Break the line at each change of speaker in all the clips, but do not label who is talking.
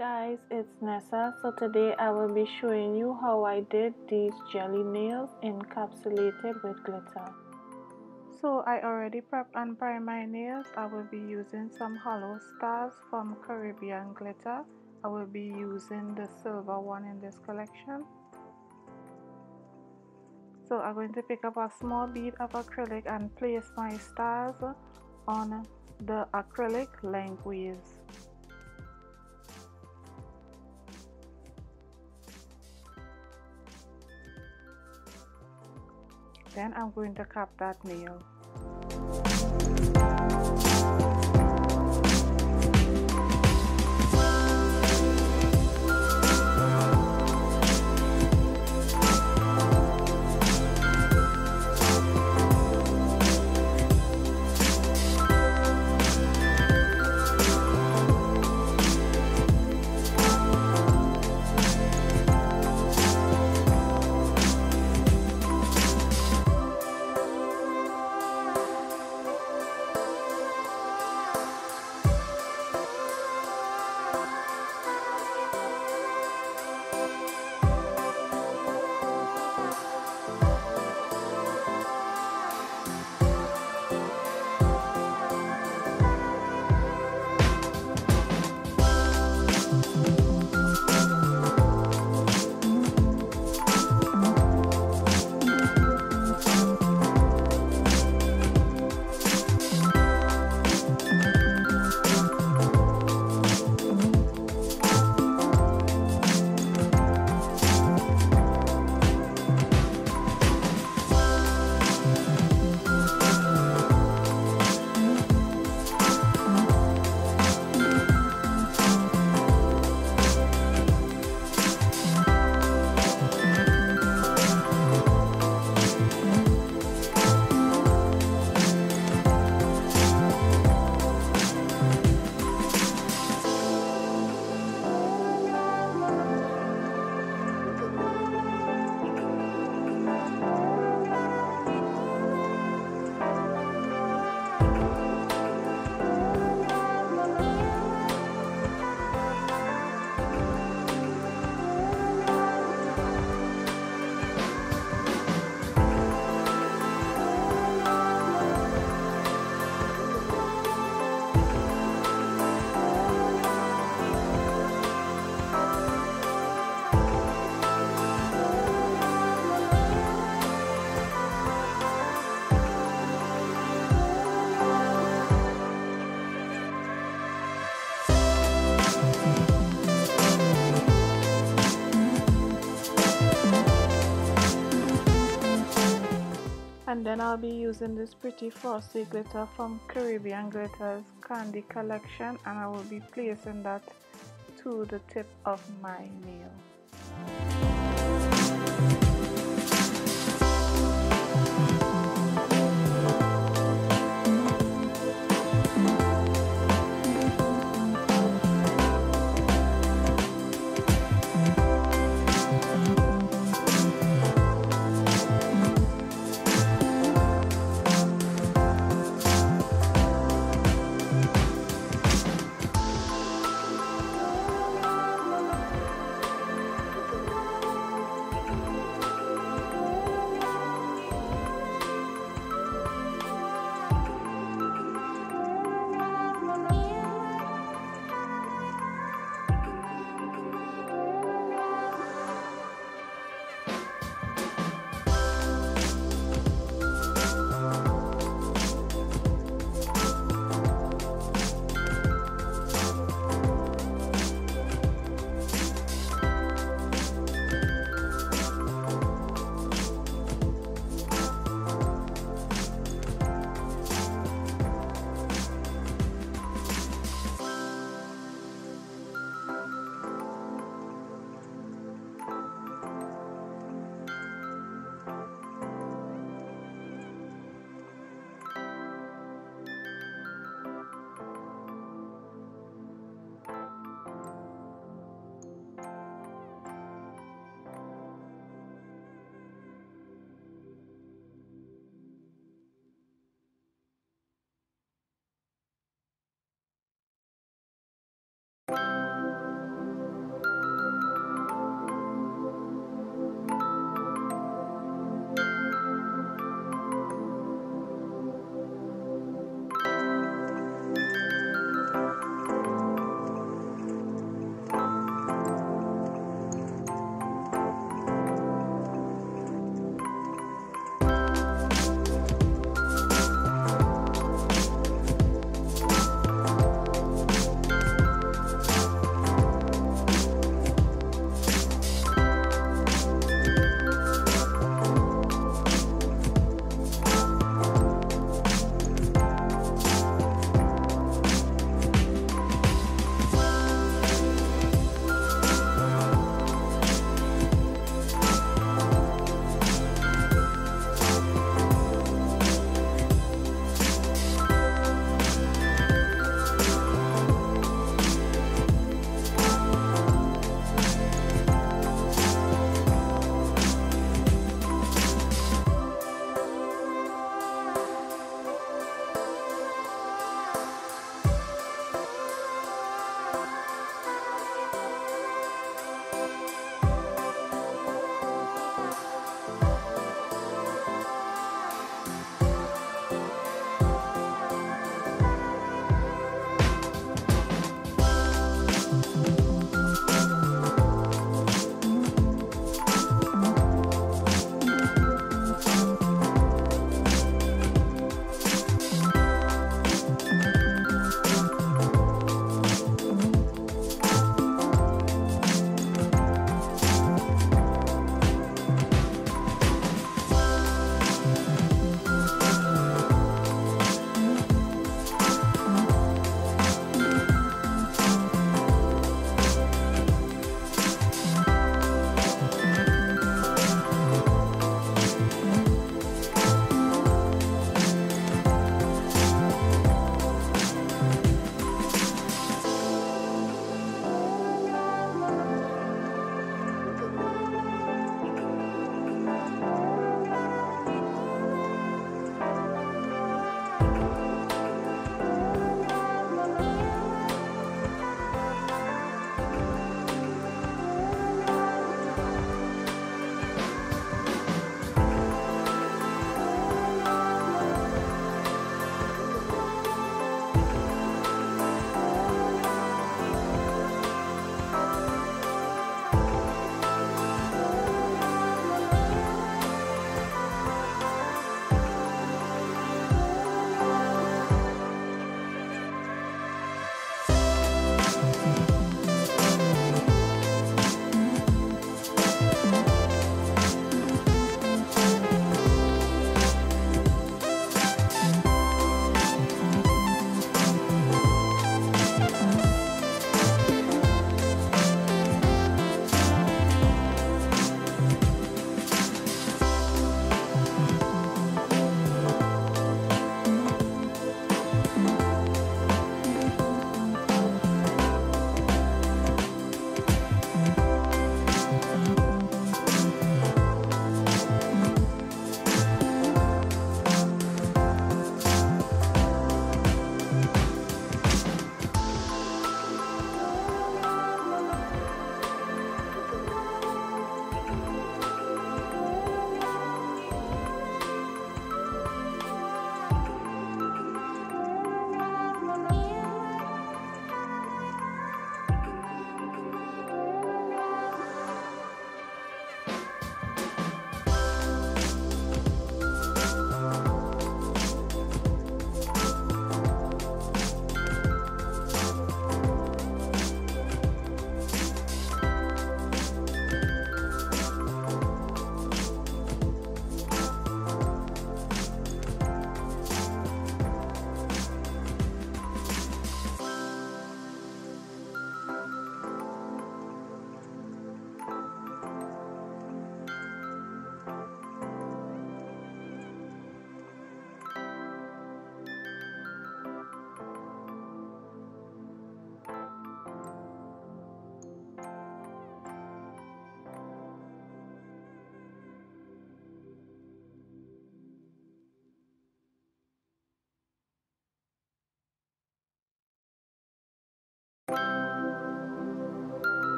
guys, it's Nessa. So today I will be showing you how I did these jelly nails encapsulated with glitter. So I already prepped and primed my nails. I will be using some hollow stars from Caribbean glitter. I will be using the silver one in this collection. So I'm going to pick up a small bead of acrylic and place my stars on the acrylic lengthways. Then I'm going to cap that nail. And then I'll be using this pretty frosty glitter from Caribbean Glitter's Candy Collection, and I will be placing that to the tip of my nail.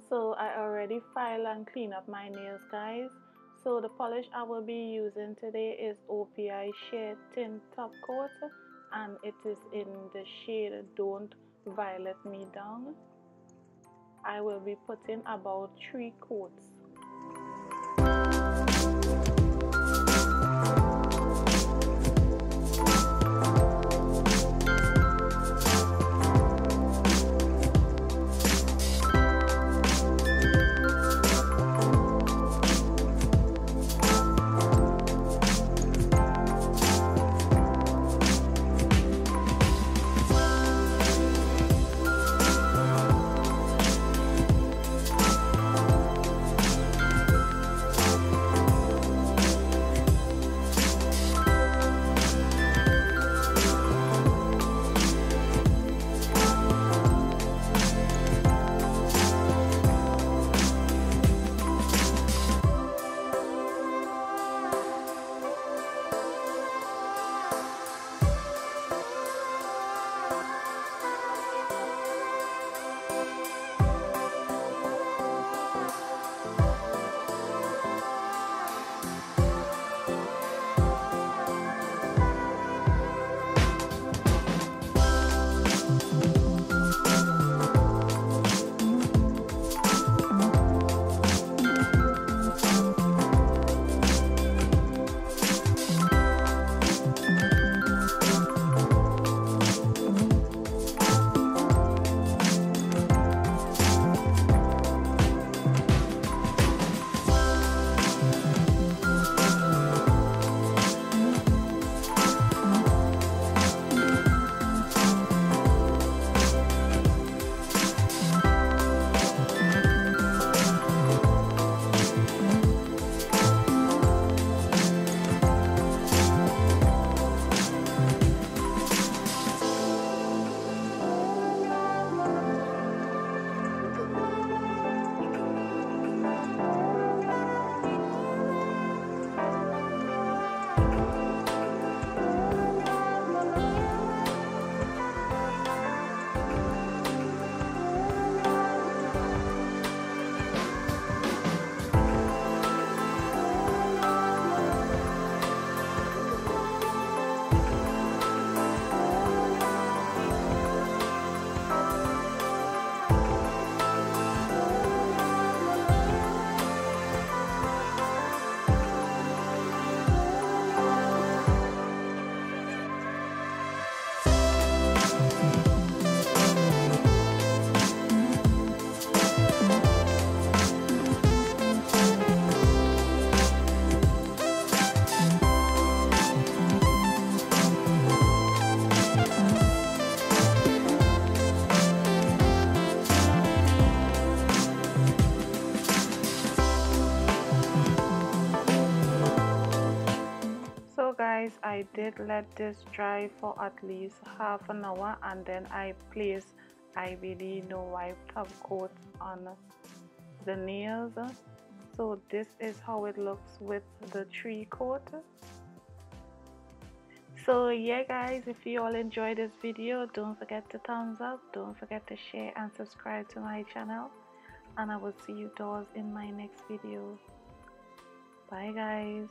So I already filed and cleaned up my nails, guys. So the polish I will be using today is OPI Sheer Tint Top Coat, and it is in the shade Don't Violet Me Down. I will be putting about 3 coats. So guys, I did let this dry for at least half an hour, and then I placed IBD no wipe top coat on the nails. So this is how it looks with the 3 coat. So yeah guys, if you all enjoyed this video, don't forget to thumbs up, don't forget to share and subscribe to my channel, and I will see you dolls in my next video. Bye guys.